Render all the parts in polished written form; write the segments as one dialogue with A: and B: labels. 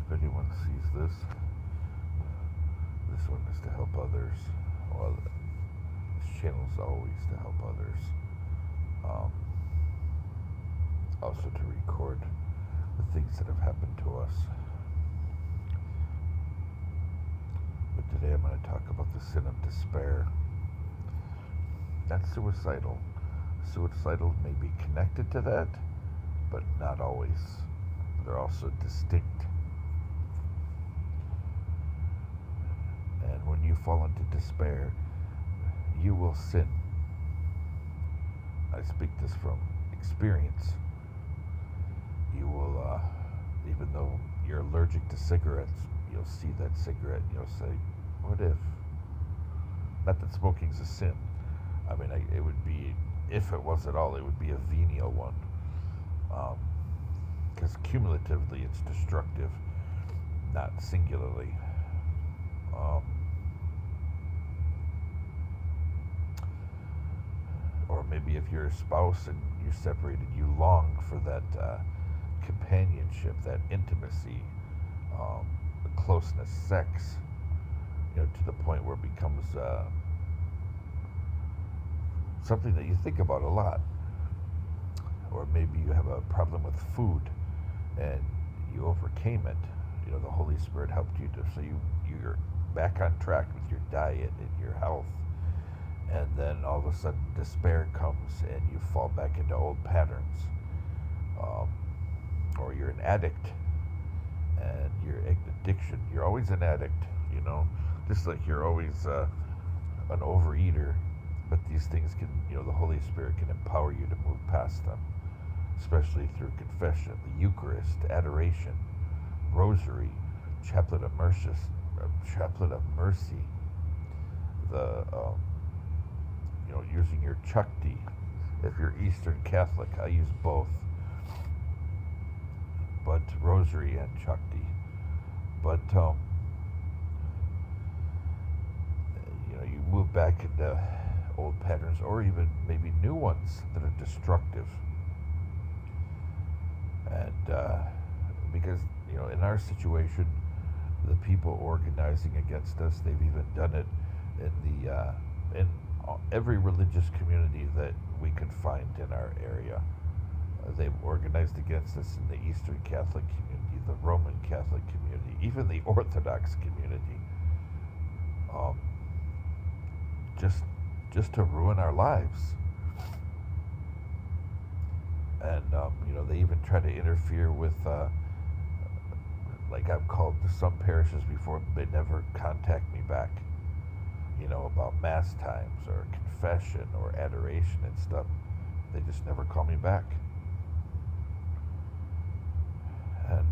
A: if anyone sees this, this one is to help others. Well, this channel is always to help others. Um, Also to record the things that have happened to us. But today I'm going to talk about the sin of despair. That's suicidal. Suicidal may be connected to that, but not always. They're also distinct. And when you fall into despair, you will sin. I speak this from experience. You will, even though you're allergic to cigarettes, you'll see that cigarette and you'll say, what if? Not that smoking's a sin. I mean, it would be, if it was at all, it would be a venial one. Because cumulatively it's destructive, not singularly. Or maybe if you're a spouse and you're separated, you long for that companionship, that intimacy, the closeness, sex, to the point where it becomes something that you think about a lot. Or maybe you have a problem with food and you overcame it. The Holy Spirit helped you so you're back on track with your diet and your health. And then all of a sudden despair comes and you fall back into old patterns. Or you're an addict and you're addiction. You're always an addict, just like you're always an overeater. But these things can, the Holy Spirit can empower you to move past them, especially through confession, the Eucharist, adoration, rosary, chaplet of mercy, the using your chakti. If you're Eastern Catholic, I use both, but rosary and chakti. But you move back into old patterns, or even maybe new ones that are destructive. And because in our situation, the people organizing against us, they've even done it in every religious community that we could find in our area. They've organized against us in the Eastern Catholic community, the Roman Catholic community, even the Orthodox community, just to ruin our lives. And they even try to interfere with, like I've called to some parishes before, they never contact me back. About mass times or confession or adoration and stuff. They just never call me back. And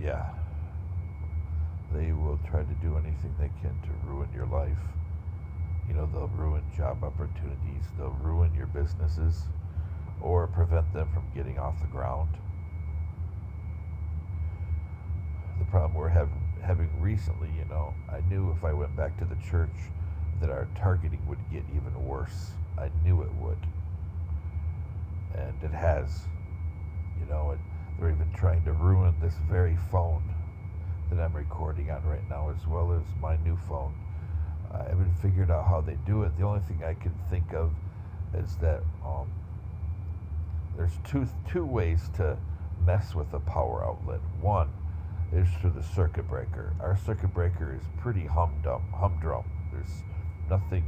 A: yeah, they will try to do anything they can to ruin your life. They'll ruin job opportunities, they'll ruin your businesses, or prevent them from getting off the ground. The problem we're having recently, I knew if I went back to the church that our targeting would get even worse. I knew it would. And it has. They're even trying to ruin this very phone that I'm recording on right now, as well as my new phone. I haven't figured out how they do it. The only thing I can think of is that there's two ways to mess with a power outlet. One is through the circuit breaker. Our circuit breaker is pretty humdrum. There's nothing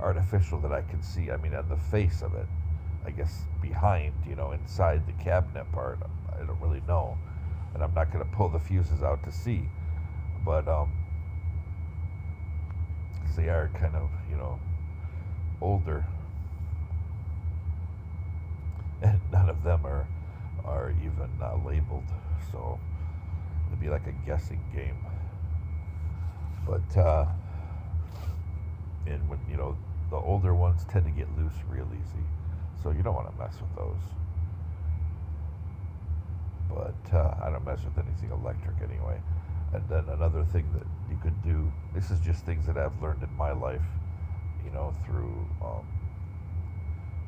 A: artificial that I can see. I mean, on the face of it, I guess behind, inside the cabinet part, I don't really know. And I'm not going to pull the fuses out to see. But they are kind of, older. And none of them are even labeled. So it'd be like a guessing game. But and when the older ones tend to get loose real easy, so you don't want to mess with those. But I don't mess with anything electric anyway. And then another thing that you could do, this is just things that I've learned in my life, through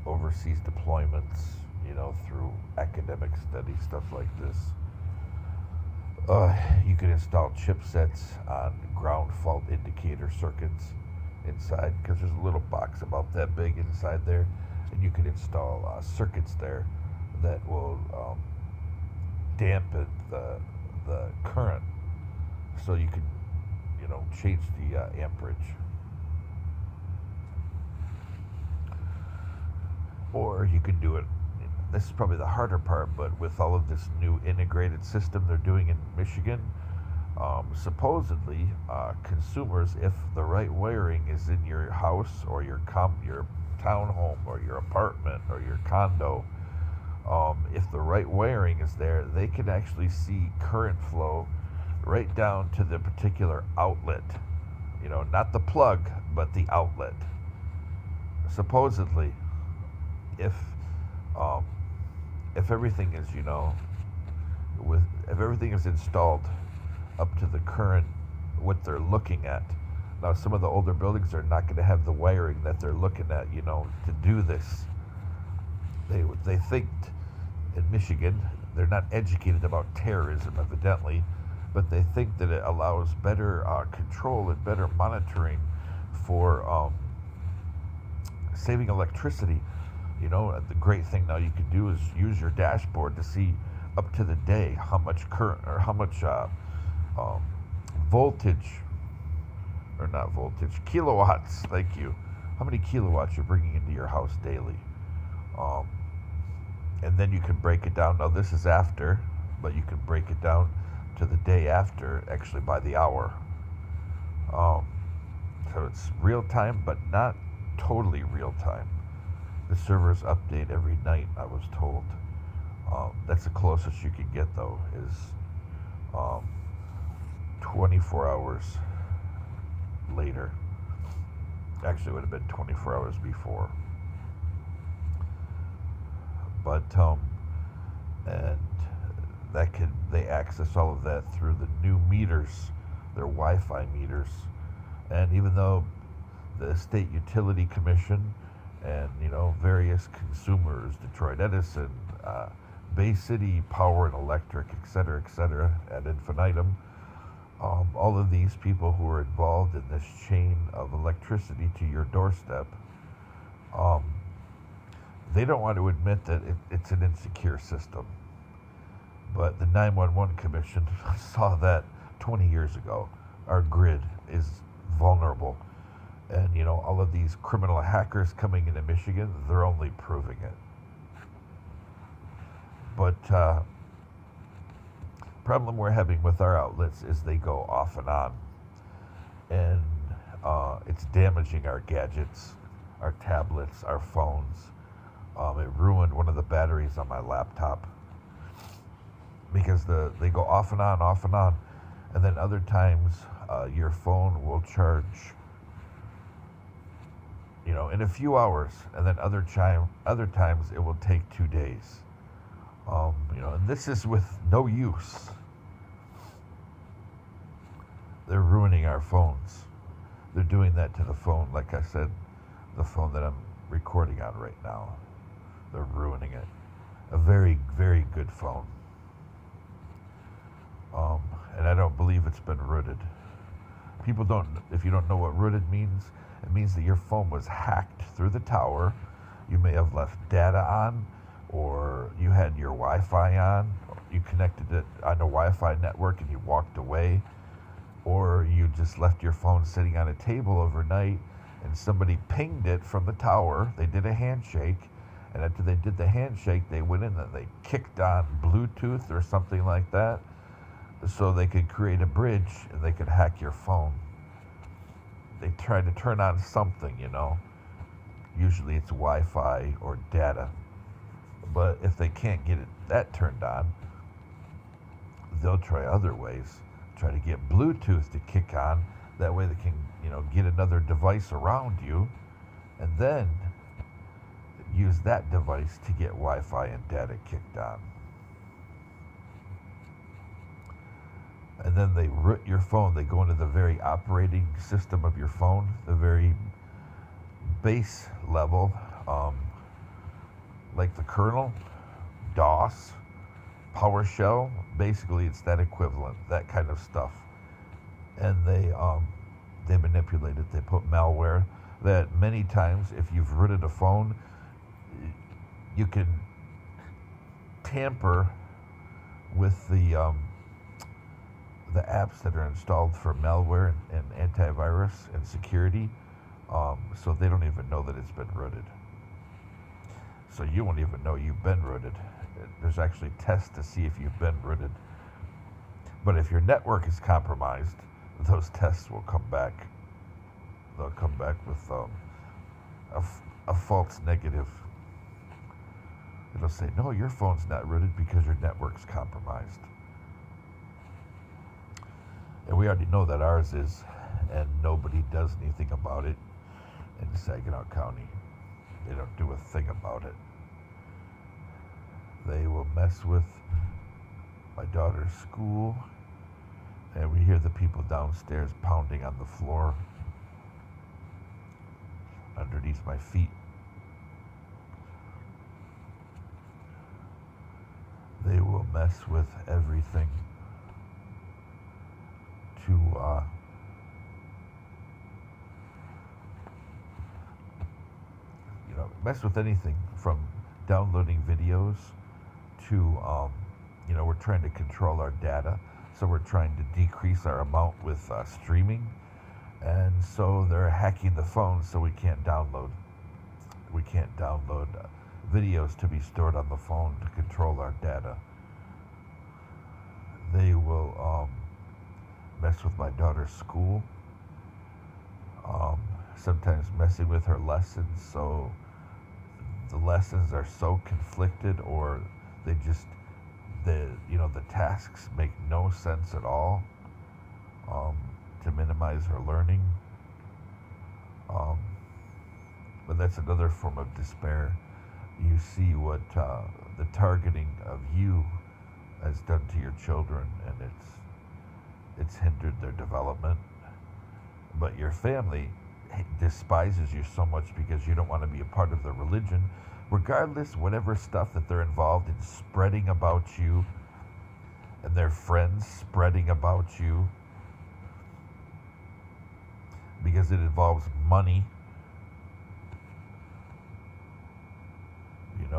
A: overseas deployments, through academic study, stuff like this. You can install chipsets on ground fault indicator circuits inside, because there's a little box about that big inside there, and you can install circuits there that will dampen the current, so you can change the amperage. Or you can do it, this is probably the harder part, but with all of this new integrated system they're doing in Michigan, supposedly consumers, if the right wiring is in your house or your townhome or your apartment or your condo, if the right wiring is there, they can actually see current flow right down to the particular outlet. Not the plug, but the outlet. Supposedly, if um, if everything is if everything is installed up to the current what they're looking at. Now, some of the older buildings are not going to have the wiring that they're looking at, to do this. They think in Michigan they're not educated about terrorism, evidently, but they think that it allows better control and better monitoring for saving electricity. The great thing now you can do is use your dashboard to see up to the day how much current or how much voltage, or not voltage, kilowatts, thank you, how many kilowatts you're bringing into your house daily. And then you can break it down. Now, this is after, but you can break it down to the day after, actually by the hour. So it's real time, but not totally real time. The servers update every night, I was told. That's the closest you can get, though, is 24 hours later. Actually, it would have been 24 hours before. But, and they access all of that through the new meters, their Wi-Fi meters. And even though the State Utility Commission and, various consumers, Detroit Edison, Bay City Power and Electric, et cetera, ad infinitum, all of these people who are involved in this chain of electricity to your doorstep, they don't want to admit that it's an insecure system. But the 911 Commission saw that 20 years ago. Our grid is vulnerable. And, all of these criminal hackers coming into Michigan, they're only proving it. But problem we're having with our outlets is they go off and on. And it's damaging our gadgets, our tablets, our phones. It ruined one of the batteries on my laptop because they go off and on, and then other times your phone will charge, in a few hours, and then other times it will take 2 days. And this is with no use. They're ruining our phones. They're doing that to the phone, like I said, the phone that I'm recording on right now. They're ruining it. A very, very good phone. And I don't believe it's been rooted. If you don't know what rooted means, it means that your phone was hacked through the tower. You may have left data on, or you had your Wi-Fi on, you connected it on a Wi-Fi network and you walked away, or you just left your phone sitting on a table overnight and somebody pinged it from the tower. They did a handshake, and after they did the handshake, they went in and they kicked on Bluetooth or something like that, so they could create a bridge and they could hack your phone. They tried to turn on something, Usually it's Wi-Fi or data. But if they can't get that turned on, they'll try other ways. Try to get Bluetooth to kick on. That way they can, get another device around you, and then use that device to get Wi-Fi and data kicked on. And then they root your phone. They go into the very operating system of your phone, the very base level, like the kernel, DOS, PowerShell. Basically, it's that equivalent, that kind of stuff. And they manipulate it. They put malware that many times, if you've rooted a phone, you can tamper with the apps that are installed for malware and antivirus and security, so they don't even know that it's been rooted. So you won't even know you've been rooted. There's actually tests to see if you've been rooted. But if your network is compromised, those tests will come back. They'll come back with a false negative. It'll say, no, your phone's not rooted because your network's compromised. And we already know that ours is, and nobody does anything about it in Saginaw County. They don't do a thing about it. They will mess with my daughter's school, and we hear the people downstairs pounding on the floor underneath my feet. They will mess with everything to mess with anything from downloading videos to we're trying to control our data, so we're trying to decrease our amount with streaming, and so they're hacking the phone so we can't download videos to be stored on the phone to control our data. They will mess with my daughter's school, sometimes messing with her lessons, so the lessons are so conflicted, or they just the tasks make no sense at all, to minimize her learning. But that's another form of despair. You see what the targeting of you has done to your children, and it's hindered their development. But your family despises you so much because you don't want to be a part of the religion, regardless, whatever stuff that they're involved in spreading about you, and their friends spreading about you, because it involves money,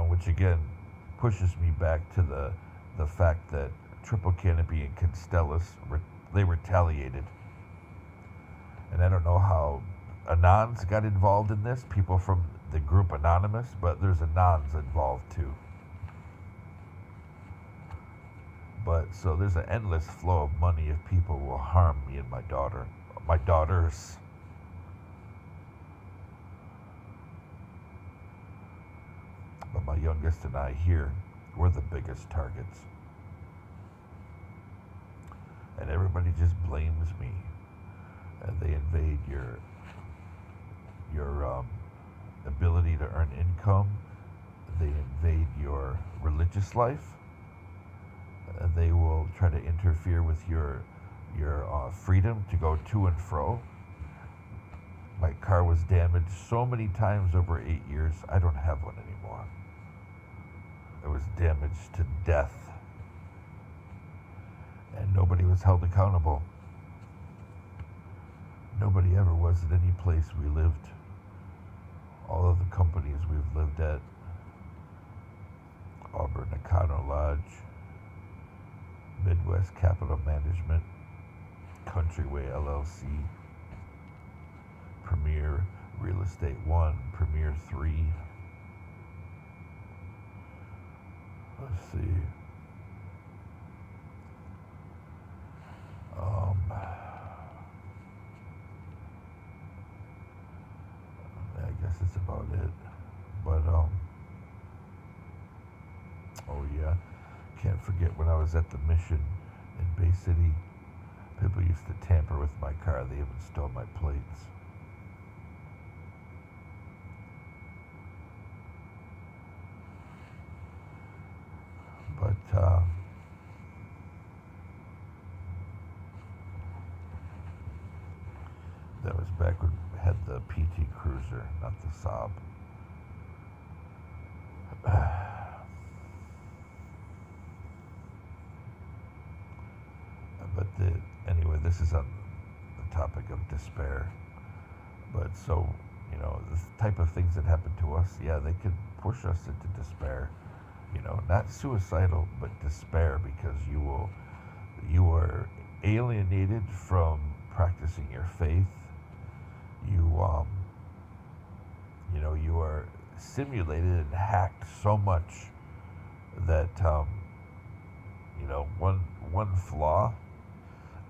A: which again pushes me back to the fact that Triple Canopy and Constellus, they retaliated. And I don't know how Anons got involved in this, people from the group Anonymous, but there's Anons involved too. But so there's an endless flow of money if people will harm me and my daughters. But my youngest and I here, we're the biggest targets. And everybody just blames me. And they invade your ability to earn income. They invade your religious life. They will try to interfere with your freedom to go to and fro. My car was damaged so many times over 8 years, I don't have one anymore. It was damaged to death. And nobody was held accountable. Nobody ever was at any place we lived. All of the companies we've lived at, Auburn Nakano Lodge, Midwest Capital Management, Countryway LLC, Premier Real Estate 1, Premier 3. Let's see. I guess that's about it. But oh yeah, can't forget when I was at the Mission in Bay City, people used to tamper with my car. They even stole my plates. But that was back when we had the PT Cruiser, not the Saab. But anyway, this is on the topic of despair. But so, the type of things that happen to us, yeah, they can push us into despair. Not suicidal, but despair, because you are alienated from practicing your faith. You you are simulated and hacked so much that one flaw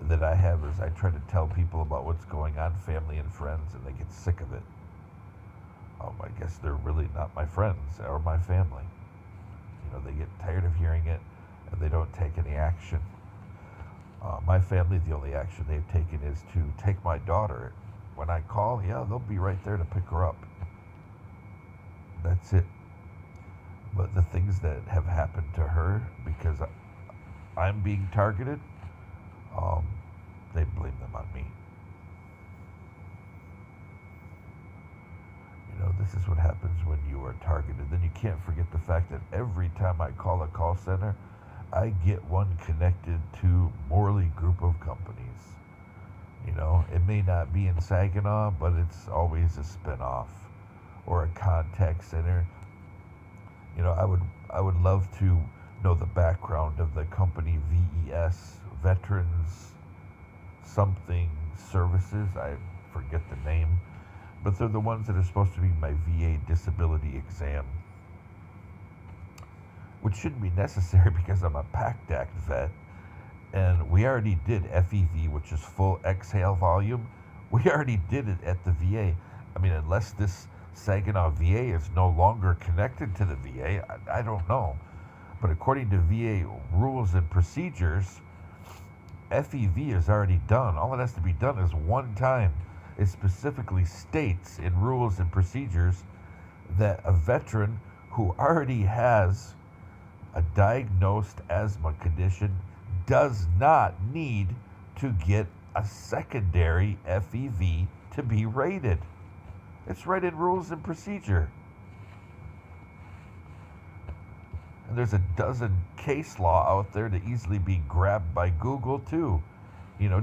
A: that I have is I try to tell people about what's going on, family and friends, and they get sick of it. I guess they're really not my friends or my family. They get tired of hearing it, and they don't take any action. My family, the only action they've taken is to take my daughter. When I call, yeah, they'll be right there to pick her up. That's it. But the things that have happened to her because I'm being targeted, they blame them on me. This is what happens when you are targeted. Then you can't forget the fact that every time I call a call center, I get one connected to Morley Group of Companies. It may not be in Saginaw, but it's always a spinoff or a contact center. I would love to know the background of the company VES, Veterans something services. I forget the name, but they're the ones that are supposed to be my VA disability exam, which shouldn't be necessary because I'm a PACT Act vet, and we already did FEV, which is full exhale volume. We already did it at the VA. I mean, unless this Saginaw VA is no longer connected to the VA, I don't know. But according to VA rules and procedures, FEV is already done. All it has to be done is one time. It specifically states in rules and procedures that a veteran who already has a diagnosed asthma condition does not need to get a secondary FEV to be rated. It's right in rules and procedure. And there's a dozen case law out there to easily be grabbed by Google too.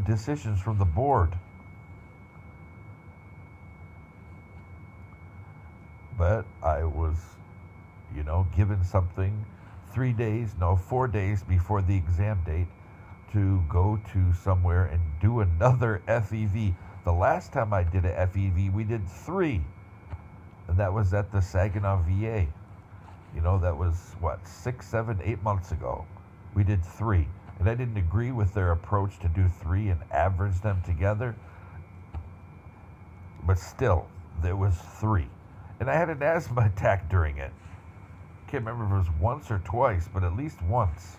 A: Decisions from the board. But I was, given something 4 days before the exam date to go to somewhere and do another FEV. The last time I did a FEV, we did 3. And that was at the Saginaw VA. That was, 6, 7, 8 months ago. We did 3. And I didn't agree with their approach to do 3 and average them together. But still, there was 3. And I had an asthma attack during it. Can't remember if it was once or twice, but at least once.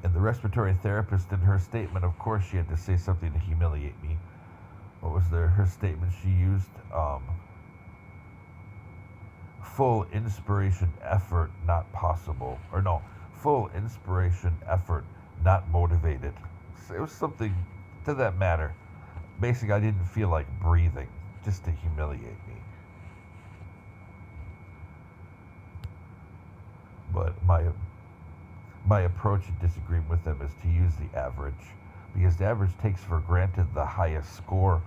A: And the respiratory therapist, in her statement, of course, she had to say something to humiliate me. What was her statement she used? Full inspiration effort, not possible. Or no, full inspiration effort, not motivated. It was something to that matter. Basically, I didn't feel like breathing, just to humiliate me. But my approach in disagreeing with them is to use the average, because the average takes for granted the highest score,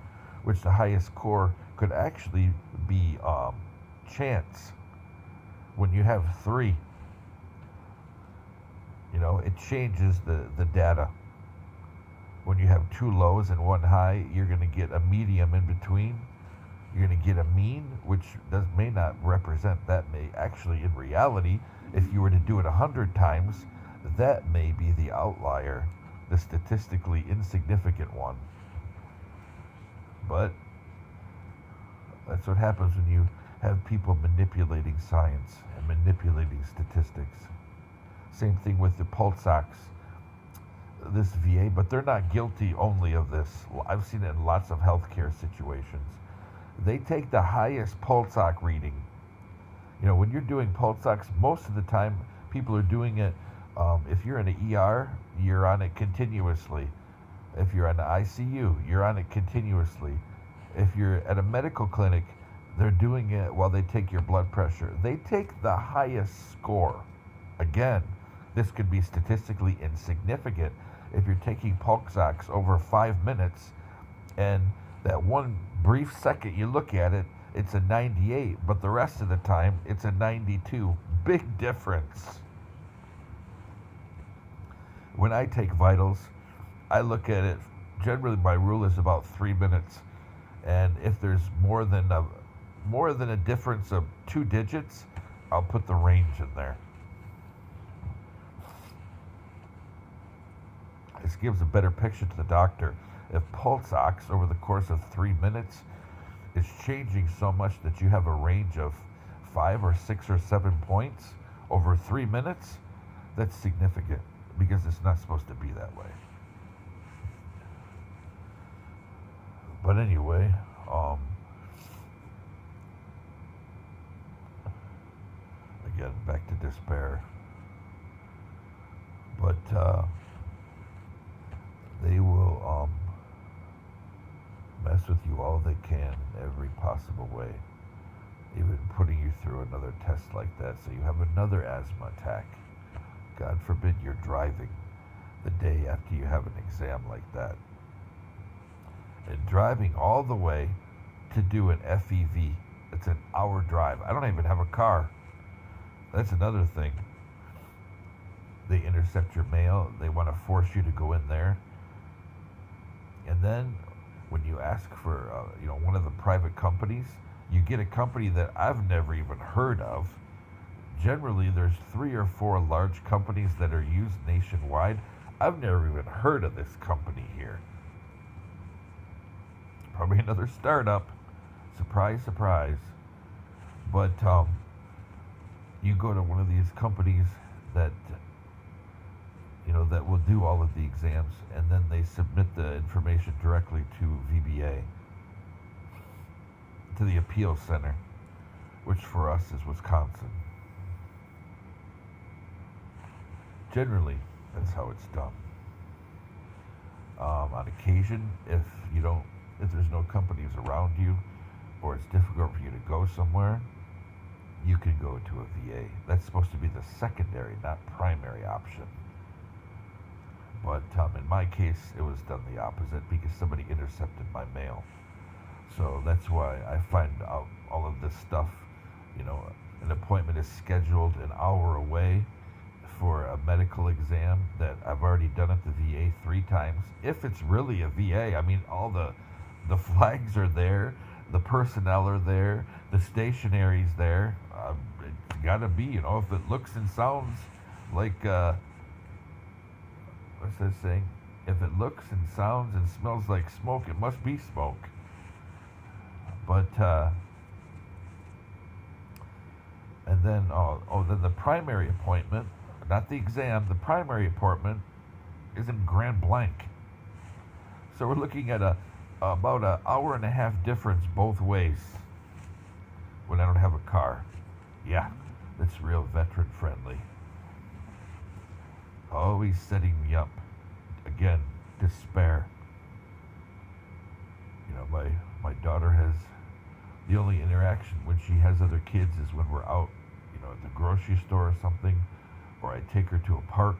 A: which the highest score could actually be chance. When you have 3, it changes the data. When you have 2 lows and 1 high, you're going to get a medium in between. You're going to get a mean, which may not represent that. May actually, in reality, if you were to do it 100 times, that may be the outlier, the statistically insignificant one. But that's what happens when you have people manipulating science and manipulating statistics. Same thing with the pulse ox, this VA, but they're not guilty only of this. I've seen it in lots of healthcare situations. They take the highest pulse ox reading. When you're doing pulse ox, most of the time people are doing it, if you're in an ER, you're on it continuously. If you're in the ICU, you're on it continuously. If you're at a medical clinic, They're doing it while they take your blood pressure. They take the highest score. Again, this could be statistically insignificant if you're taking pulse ox over 5 minutes, and that one brief second you look at it, it's a 98, but the rest of the time it's a 92. Big difference. When I take vitals, I look at it. Generally, my rule is about 3 minutes, and if there's more than a difference of 2 digits, I'll put the range in there. This gives a better picture to the doctor. If pulse ox over the course of 3 minutes is changing so much that you have a range of 5 or 6 or 7 points over 3 minutes, that's significant because it's not supposed to be that way. But anyway, again, back to despair. But they will mess with you all they can in every possible way, even putting you through another test like that so you have another asthma attack. God forbid you're driving the day after you have an exam like that. And driving all the way to do an FEV. It's an hour drive. I don't even have a car. That's another thing. They intercept your mail. They want to force you to go in there. And then when you ask for one of the private companies, you get a company that I've never even heard of. Generally, there's 3 or 4 large companies that are used nationwide. I've never even heard of this company here. Probably another startup. Surprise, surprise. But you go to one of these companies that that will do all of the exams, and then they submit the information directly to VBA, to the appeal center, which for us is Wisconsin. Generally, that's how it's done. On occasion, if there's no companies around you, or it's difficult for you to go somewhere, you can go to a VA. That's supposed to be the secondary, not primary option. But in my case, it was done the opposite because somebody intercepted my mail. So that's why I find out all of this stuff. An appointment is scheduled an hour away for a medical exam that I've already done at the VA 3 times. If it's really a VA, I mean, all the flags are there, the personnel are there, the stationary's there. It's got to be, if it looks and sounds like, what's that saying? If it looks and sounds and smells like smoke, it must be smoke. But, and then, then the primary appointment, not the exam, the primary appointment is in Grand Blanc. So we're looking at about an hour and a half difference both ways when I don't have a car. Yeah, that's real veteran friendly. Always setting me up. Again, despair. My daughter has, the only interaction when she has other kids is when we're out, at the grocery store or something, or I take her to a park.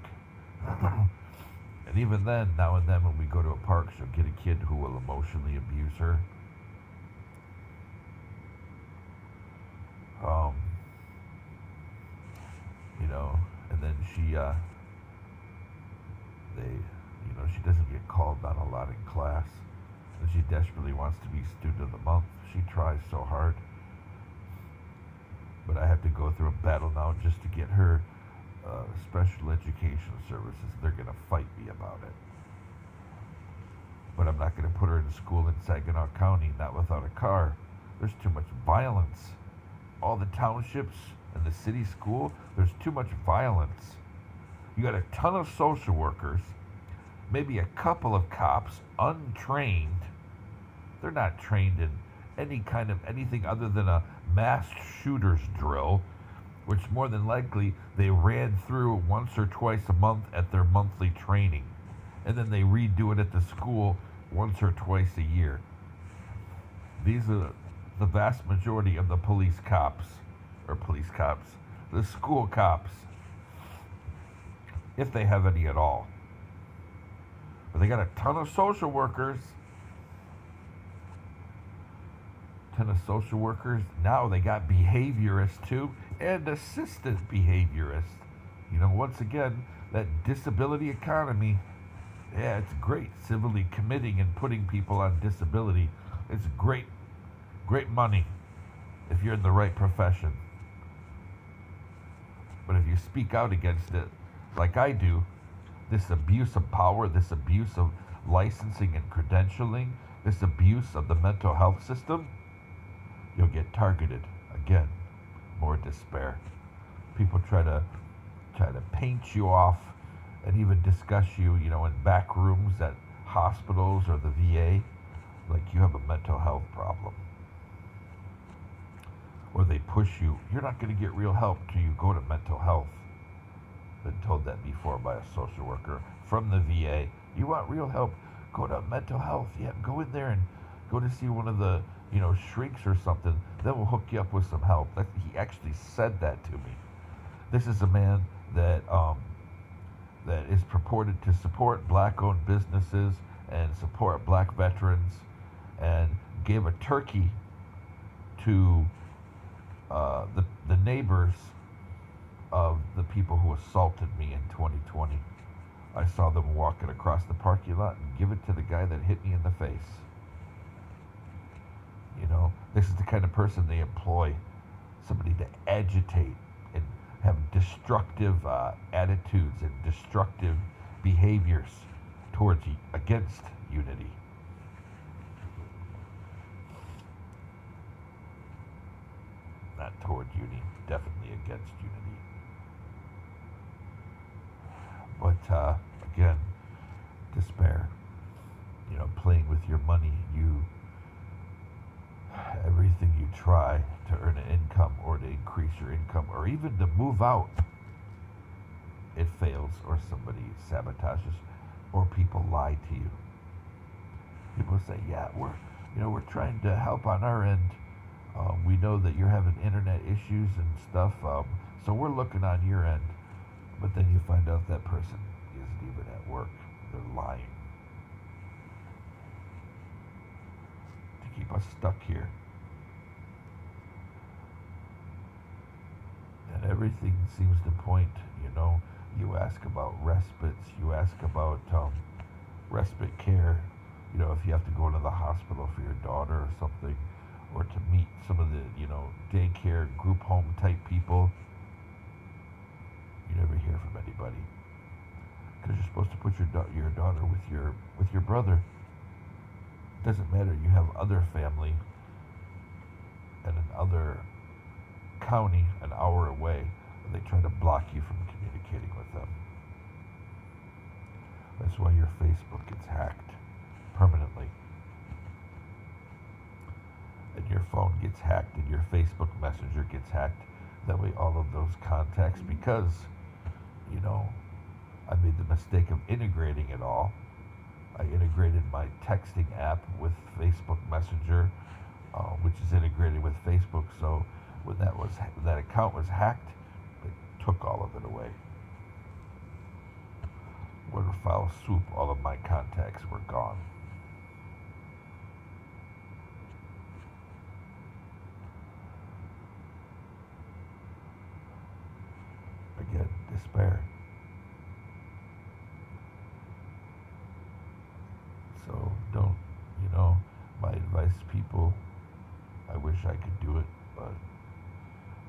A: And even then, now and then when we go to a park, she'll get a kid who will emotionally abuse her. And then she doesn't get called on a lot in class, and she desperately wants to be student of the month. She tries so hard, but I have to go through a battle now just to get her special education services. They're going to fight me about it, but I'm not going to put her in school in Saginaw County, not without a car. There's too much violence. All the townships and the city school, there's too much violence. You got a ton of social workers, maybe a couple of cops, untrained. They're not trained in anything other than a mass shooters drill, which more than likely they ran through once or twice a month at their monthly training. And then they redo it at the school once or twice a year. These are the vast majority of the police cops, the school cops, if they have any at all. But they got a ton of social workers. Now they got behaviorists too, and assistant behaviorists. Once again, that disability economy, yeah, it's great. Civilly committing and putting people on disability, it's great money if you're in the right profession. But if you speak out against it, like I do, this abuse of power, this abuse of licensing and credentialing, this abuse of the mental health system, you'll get targeted. Again, more despair. People try to paint you off and even discuss you, in back rooms at hospitals or the VA, like you have a mental health problem. Or they push you, you're not going to get real help till you go to mental health. Been told that before by a social worker from the VA. You want real help? Go to mental health. Yeah, go in there and go to see one of the, shrieks or something. Then we'll hook you up with some help. He actually said that to me. This is a man that is purported to support black-owned businesses and support black veterans, and gave a turkey to the neighbors of the people who assaulted me in 2020. I saw them walking across the parking lot and give it to the guy that hit me in the face. This is the kind of person they employ, somebody to agitate and have destructive attitudes and destructive behaviors against unity. Not toward unity, definitely against unity. But again, despair. Playing with your money, everything you try to earn an income or to increase your income or even to move out, it fails, or somebody sabotages, or people lie to you. People say, yeah, we're trying to help on our end. We know that you're having internet issues and stuff, so we're looking on your end. But then you find out that person isn't even at work. They're lying to keep us stuck here. And everything seems to point, you ask about respites, you ask about respite care, if you have to go to the hospital for your daughter or something, or to meet some of the, daycare, group home type people. You never hear from anybody, because you're supposed to put your daughter with your brother. It doesn't matter. You have other family in another county an hour away, and they try to block you from communicating with them. That's why your Facebook gets hacked permanently, and your phone gets hacked, and your Facebook Messenger gets hacked. That way all of those contacts, because I made the mistake of integrating it all. I integrated my texting app with Facebook Messenger, which is integrated with Facebook. So when that account was hacked, it took all of it away. One foul swoop, all of my contacts were gone. Again, despair. So don't, my advice to people, I wish I could do it, but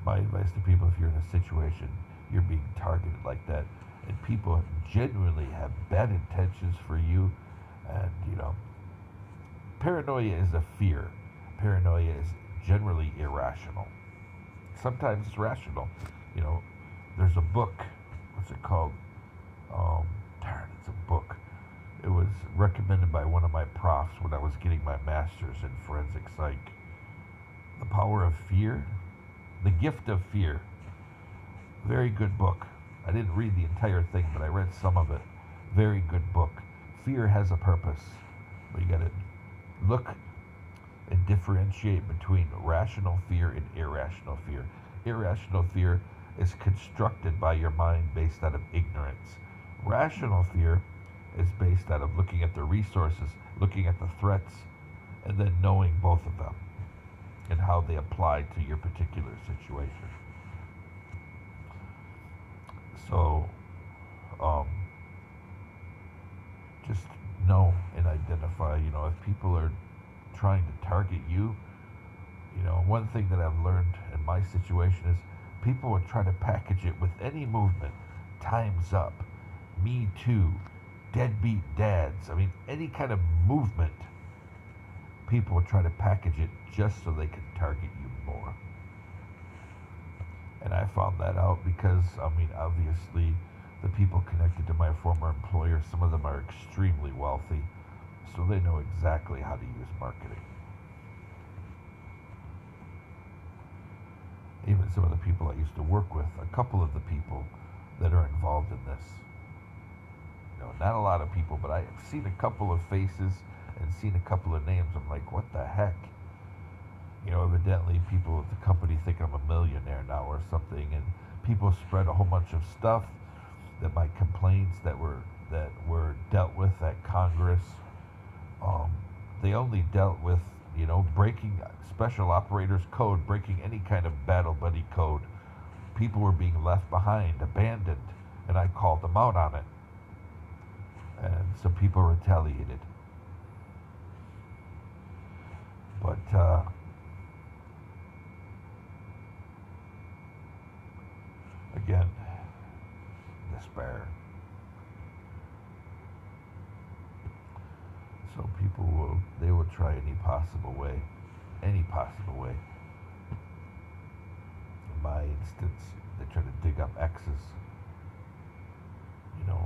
A: my advice to people, if you're in a situation, you're being targeted like that, and people genuinely have bad intentions for you, and, paranoia is a fear. Paranoia is generally irrational. Sometimes it's rational. There's a book, what's it called? It's a book. It was recommended by one of my profs when I was getting my master's in forensic psych. The Power of Fear, The Gift of Fear. Very good book. I didn't read the entire thing, but I read some of it. Very good book. Fear has a purpose, but you gotta look. and differentiate between rational fear and irrational fear. Irrational fear is constructed by your mind based out of ignorance. Rational fear is based out of looking at the resources, looking at the threats, and then knowing both of them and how they apply to your particular situation. So, um, just know and identify, if people are trying to target you, one thing that I've learned in my situation is people would try to package it with any movement. Time's up, me too, deadbeat dads. I mean, any kind of movement, people would try to package it just so they can target you more. And I found that out because, obviously, the people connected to my former employer, some of them are extremely wealthy, so they know exactly how to use marketing. Even some of the people I used to work with, a couple of the people that are involved in this. Not a lot of people, but I've seen a couple of faces and seen a couple of names. I'm like, what the heck? Evidently people at the company think I'm a millionaire now or something, and people spread a whole bunch of stuff that my complaints that were dealt with at Congress. They only dealt with breaking special operators code, breaking any kind of battle buddy code. People were being left behind, abandoned, and I called them out on it. And some people retaliated. But again, despair. So people will try any possible way. In my instance, they try to dig up exes,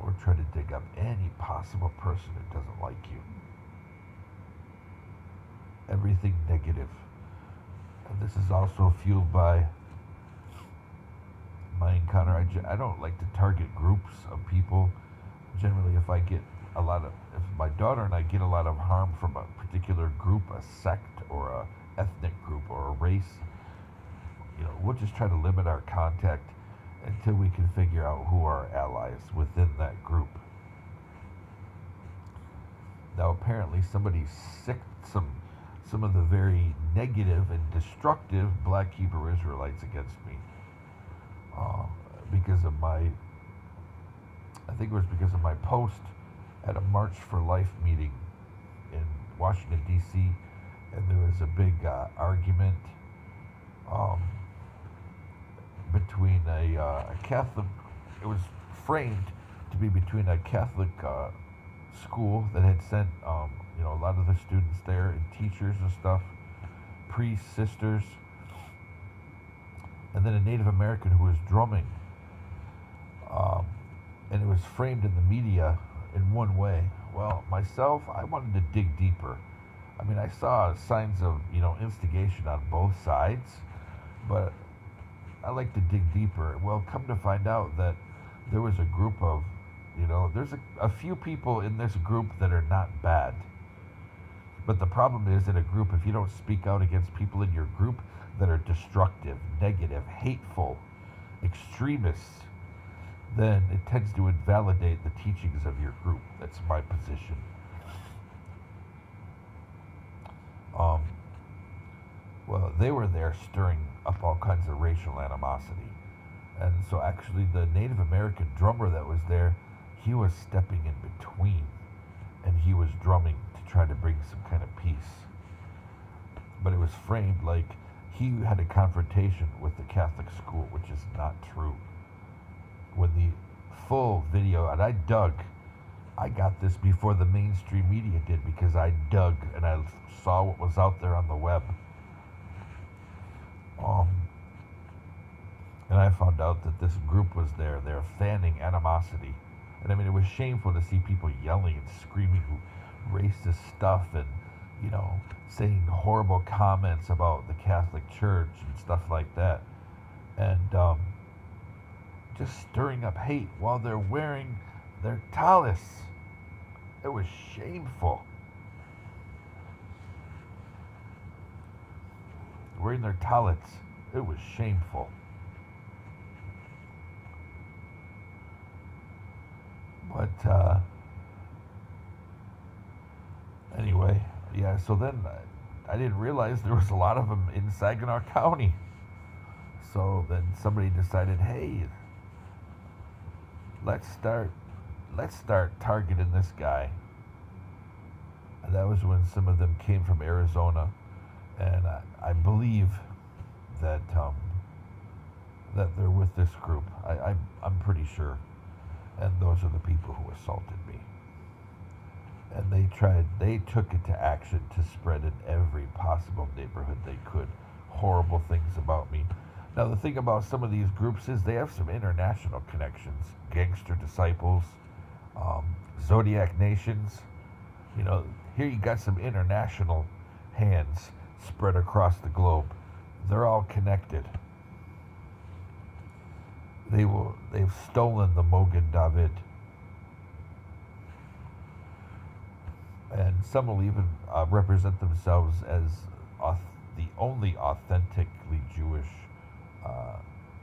A: or try to dig up any possible person that doesn't like you. Everything negative. And this is also fueled by my encounter. I don't like to target groups of people. Generally, if my daughter and I get a lot of harm from a particular group, a sect, or a ethnic group, or a race, we'll just try to limit our contact until we can figure out who are allies within that group. Now, apparently, somebody sicked some of the very negative and destructive Black Hebrew Israelites against me because of I think it was because of my post at a March for Life meeting in Washington, D.C., and there was a big argument between a Catholic. It was framed to be between a Catholic school that had sent a lot of the students there, and teachers and stuff, priests, sisters, and then a Native American who was drumming. And it was framed in the media in one way. Well, myself, I wanted to dig deeper. I saw signs of, instigation on both sides, but I like to dig deeper. Well, come to find out that there was a group of, there's a few people in this group that are not bad. But the problem is, in a group, if you don't speak out against people in your group that are destructive, negative, hateful, extremists, then it tends to invalidate the teachings of your group. That's my position. Well, they were there stirring up all kinds of racial animosity. And so actually the Native American drummer that was there, he was stepping in between, and he was drumming to try to bring some kind of peace. But it was framed like he had a confrontation with the Catholic school, which is not true. When the full video, and I got this before the mainstream media did, because I dug and I saw what was out there on the web. And I found out that this group was there. They're fanning animosity. And it was shameful to see people yelling and screaming racist stuff and, saying horrible comments about the Catholic Church and stuff like that. And just stirring up hate while they're wearing their talis. It was shameful. wearing their talits. It was shameful. But anyway, yeah, so then I didn't realize there was a lot of them in Saginaw County. So then somebody decided, hey, let's start targeting this guy. And that was when some of them came from Arizona, and I believe that that they're with this group. I'm pretty sure, and those are the people who assaulted me. And they took it to action to spread in every possible neighborhood they could horrible things about me. Now the thing about some of these groups is they have some international connections. Gangster Disciples, Zodiac Nations. You know, here you got some international hands spread across the globe. They're all connected. They've stolen the Mogen David. And some will even represent themselves as the only authentically Jewish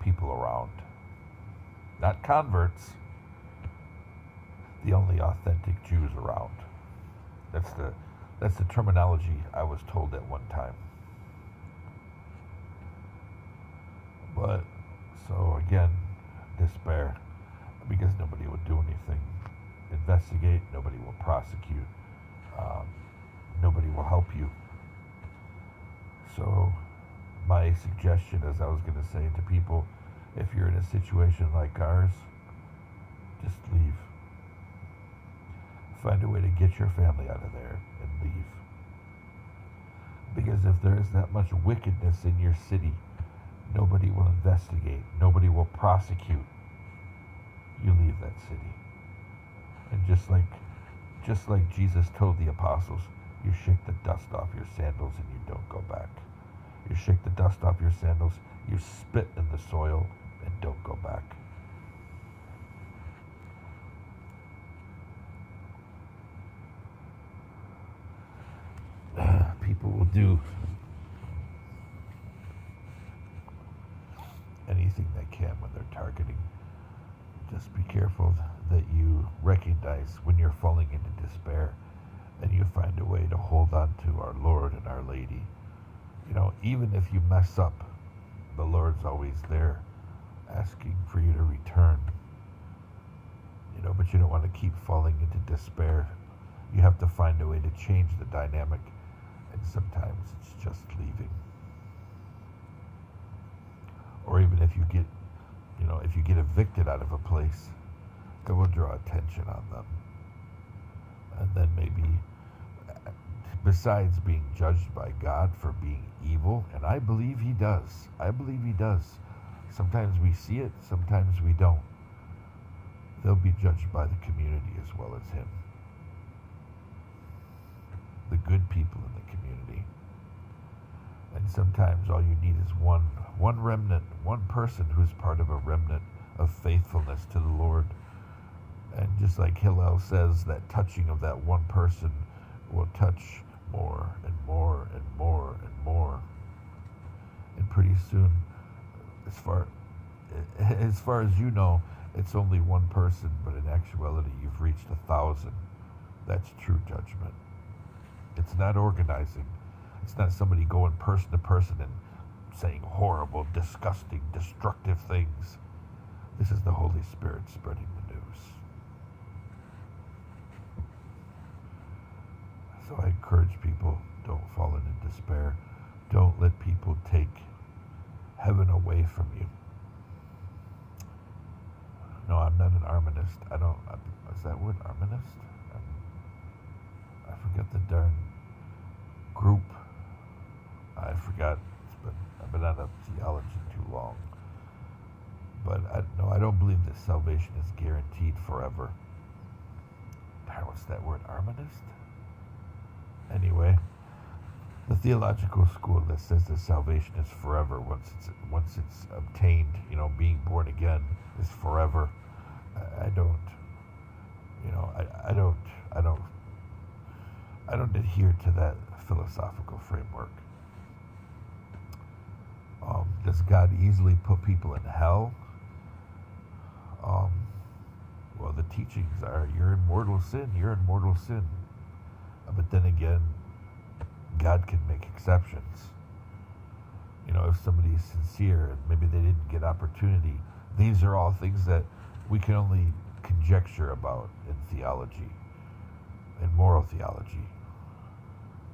A: people around. Not converts, the only authentic Jews around. That's the terminology I was told at one time. But, so again, despair, because nobody would do anything. Investigate, nobody will prosecute. Nobody will help you. So my suggestion, as I was going to say to people, if you're in a situation like ours, just leave. Find a way to get your family out of there and leave. Because if there is that much wickedness in your city, nobody will investigate, nobody will prosecute. You leave that city. And just like Jesus told the apostles, you shake the dust off your sandals and you don't go back. You shake the dust off your sandals, you spit in the soil and don't go back. People will do anything they can when they're targeting. Just be careful that you recognize when you're falling into despair and you find a way to hold on to our Lord and our Lady. You know, even if you mess up, the Lord's always there asking for you to return. You know, but you don't want to keep falling into despair. You have to find a way to change the dynamic, and sometimes it's just leaving. Or even if you get evicted out of a place, it will draw attention on them. And then maybe, besides being judged by God for being evil, and I believe he does. Sometimes we see it, sometimes we don't. They'll be judged by the community as well as him. The good people in the community. And sometimes all you need is one remnant, one person who's part of a remnant of faithfulness to the Lord. And just like Hillel says, that touching of that one person will touch more and more and more and more. And pretty soon, as far as you know, it's only one person, but in actuality, you've reached 1,000. That's true judgment. It's not organizing. It's not somebody going person to person and saying horrible, disgusting, destructive things. This is the Holy Spirit spreading the news. So I encourage people, don't fall into despair. Don't let people take heaven away from you. No, I'm not an Arminist. Is that word Arminist? I forget the darn group. I forgot. I've been out of theology too long. But I don't believe that salvation is guaranteed forever. What's that word, Arminist? Anyway, the theological school that says that salvation is forever once it's obtained, being born again is forever. I don't adhere to that philosophical framework. Does God easily put people in hell? Um, well, the teachings are you're in mortal sin, you're in mortal sin. But then again, God can make exceptions. You know, if somebody's sincere and maybe they didn't get opportunity, these are all things that we can only conjecture about in theology, in moral theology.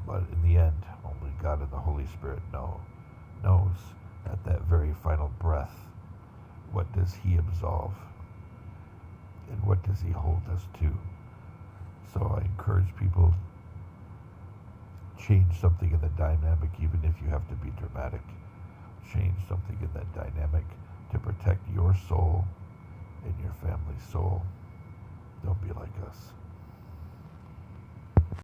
A: But in the end, only God and the Holy Spirit knows at that very final breath, what does He absolve and what does He hold us to. So I encourage people, change something in the dynamic, even if you have to be dramatic. Change something in that dynamic to protect your soul and your family's soul. Don't be like us.